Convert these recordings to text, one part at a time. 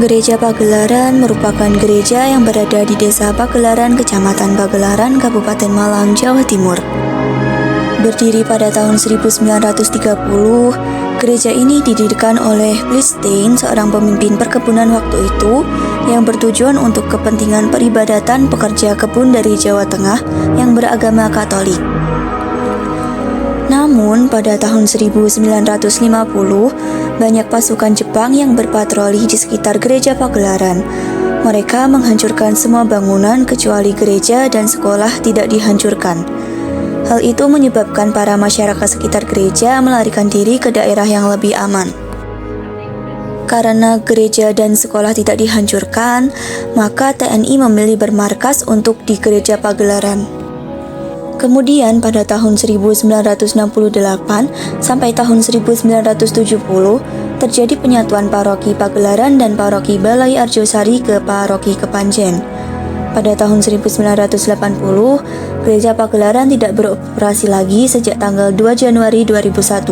Gereja Pagelaran merupakan gereja yang berada di Desa Pagelaran, Kecamatan Pagelaran, Kabupaten Malang, Jawa Timur. Berdiri pada tahun 1930, gereja ini didirikan oleh Blistein, seorang pemimpin perkebunan waktu itu, yang bertujuan untuk kepentingan peribadatan pekerja kebun dari Jawa Tengah yang beragama Katolik. Namun, pada tahun 1950, banyak pasukan Jepang yang berpatroli di sekitar gereja Pagelaran. Mereka menghancurkan semua bangunan kecuali gereja dan sekolah tidak dihancurkan. Hal itu menyebabkan para masyarakat sekitar gereja melarikan diri ke daerah yang lebih aman. Karena gereja dan sekolah tidak dihancurkan, maka TNI memilih bermarkas untuk di gereja Pagelaran. Kemudian pada tahun 1968 sampai tahun 1970 terjadi penyatuan paroki Pagelaran dan paroki Balai Arjosari ke paroki Kepanjen. Pada tahun 1980, gereja Pagelaran tidak beroperasi lagi sejak tanggal 2 Januari 2001.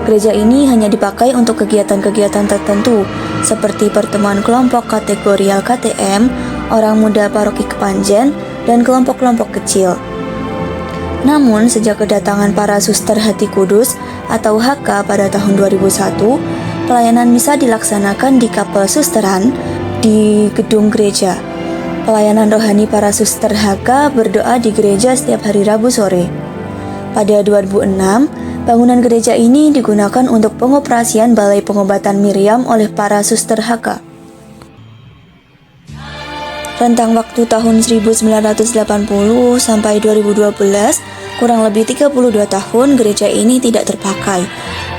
Gereja ini hanya dipakai untuk kegiatan-kegiatan tertentu seperti pertemuan kelompok kategorial KTM, orang muda paroki Kepanjen, dan kelompok-kelompok kecil. Namun, sejak kedatangan para Suster Hati Kudus atau HK pada tahun 2001, pelayanan misa dilaksanakan di kapel susteran di gedung gereja. Pelayanan rohani para Suster HK berdoa di gereja setiap hari Rabu sore. Pada 2006, bangunan gereja ini digunakan untuk pengoperasian Balai Pengobatan Miriam oleh para Suster HK. Rentang waktu tahun 1980 sampai 2012, kurang lebih 32 tahun gereja ini tidak terpakai,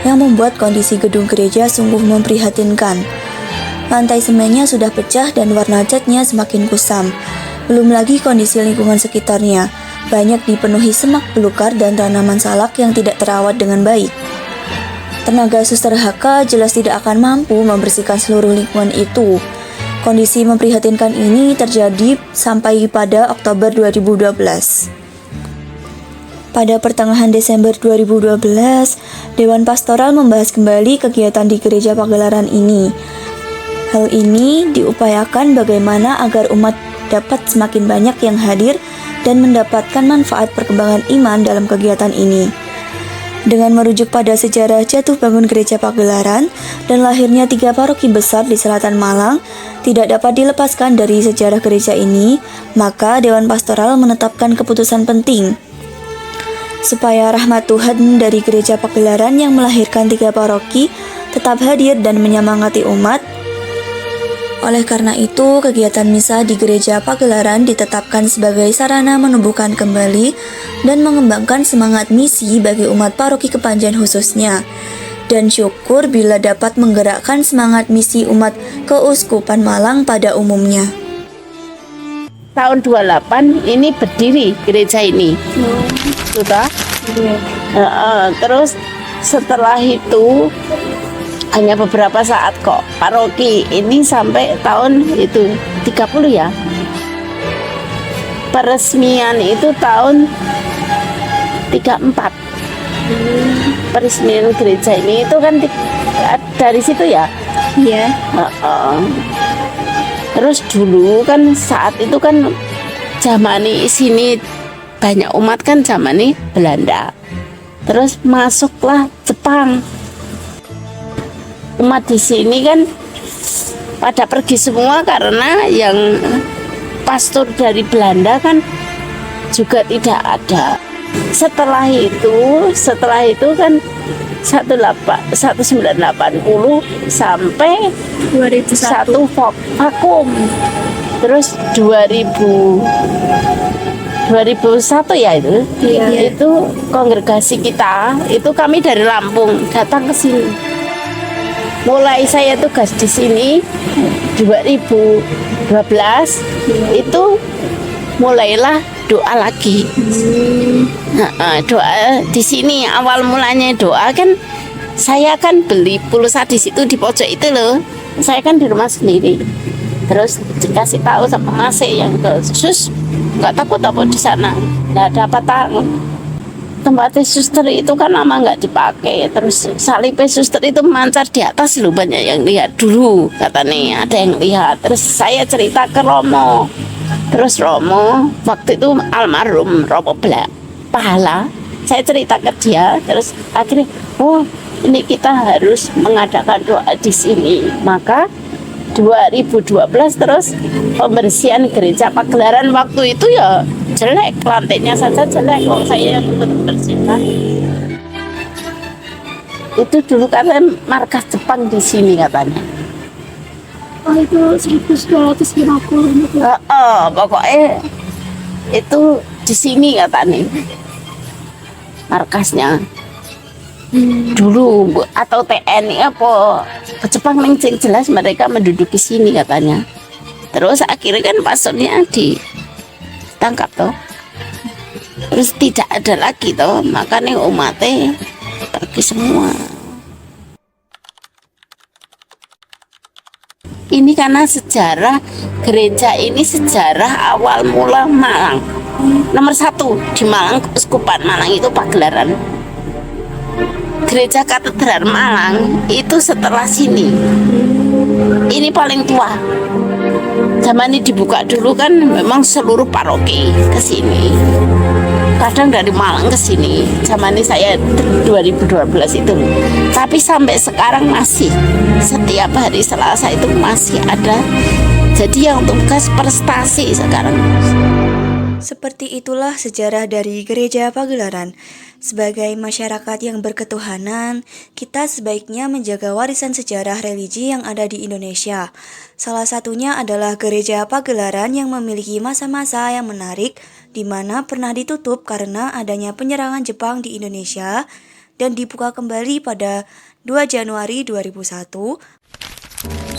yang membuat kondisi gedung gereja sungguh memprihatinkan. Lantai semennya sudah pecah dan warna catnya semakin kusam. Belum lagi kondisi lingkungan sekitarnya, banyak dipenuhi semak belukar dan tanaman salak yang tidak terawat dengan baik. Tenaga Suster HK jelas tidak akan mampu membersihkan seluruh lingkungan itu. Kondisi memprihatinkan ini terjadi sampai pada Oktober 2012. Pada pertengahan Desember 2012, Dewan Pastoral membahas kembali kegiatan di Gereja Pagelaran ini. Hal ini diupayakan bagaimana agar umat dapat semakin banyak yang hadir dan mendapatkan manfaat perkembangan iman dalam kegiatan ini. Dengan merujuk pada sejarah jatuh bangun Gereja Pagelaran dan lahirnya 3 paroki besar di selatan Malang, tidak dapat dilepaskan dari sejarah gereja ini, maka Dewan Pastoral menetapkan keputusan penting supaya rahmat Tuhan dari Gereja Pagelaran yang melahirkan 3 paroki tetap hadir dan menyemangati umat. Oleh karena itu, kegiatan misa di Gereja Pagelaran ditetapkan sebagai sarana menumbuhkan kembali dan mengembangkan semangat misi bagi umat paroki Kepanjen khususnya, dan syukur bila dapat menggerakkan semangat misi umat Keuskupan Malang pada umumnya. Tahun 28 ini berdiri gereja ini. Sudah? Terus setelah itu hanya beberapa saat kok paroki ini sampai tahun itu 30 ya. Peresmian itu tahun 34. Peresmian gereja ini itu kan dari situ ya. Iya. Terus dulu kan saat itu kan zaman sini banyak umat kan zaman Belanda. Terus masuklah Jepang. Umat di sini kan pada pergi semua karena yang pastor dari Belanda kan juga tidak ada. Setelah itu kan 1980 sampai 2001 vakum. Terus 2001 ya itu. Iya. Itu kongregasi kita, itu kami dari Lampung datang ke sini. Mulai saya tugas di sini 2012 itu mulailah doa lagi. Doa di sini awal mulanya doa kan saya kan beli pulsa di situ di pojok itu loh. Saya kan di rumah sendiri. Terus dikasih tahu sama Mas yang ke sus nggak takut apa di sana nggak ada apa-apa. Tempat suster itu kan lama nggak dipakai, terus salib suster itu mancar di atas loh, banyak yang lihat dulu katanya, ada yang lihat. Terus saya cerita ke Romo, terus Romo waktu itu almarhum Romo Pahala, saya cerita ke dia, terus akhirnya oh ini kita harus mengadakan doa di sini. Maka 2012 terus pembersihan gereja Pagelaran waktu itu ya jelek, lantainya saja jelek kok saya yang bersihkan. Itu dulu katanya markas Jepang di sini katanya. Oh itu 1950 itu. Pokoknya itu di sini katanya markasnya. Dulu atau TNI apa Jepang yang jelas mereka menduduki sini katanya. Terus akhirnya kan pasunnya ditangkap toh, terus tidak ada lagi toh, makanya umatnya pergi semua. Ini karena sejarah gereja ini, sejarah awal mula Malang nomor 1 di Malang, Keuskupan Malang itu Pagelaran. Gereja Katedral Malang itu setelah sini. Ini paling tua. Zaman ini dibuka dulu kan memang seluruh paroki ke sini. Kadang dari Malang ke sini. Zaman ini saya 2012 itu. Tapi sampai sekarang masih setiap hari Selasa itu masih ada. Jadi yang tugas prestasi sekarang. Seperti itulah sejarah dari Gereja Pagelaran. Sebagai masyarakat yang berketuhanan, kita sebaiknya menjaga warisan sejarah religi yang ada di Indonesia. Salah satunya adalah Gereja Pagelaran yang memiliki masa-masa yang menarik, di mana pernah ditutup karena adanya penyerangan Jepang di Indonesia dan dibuka kembali pada 2 Januari 2001.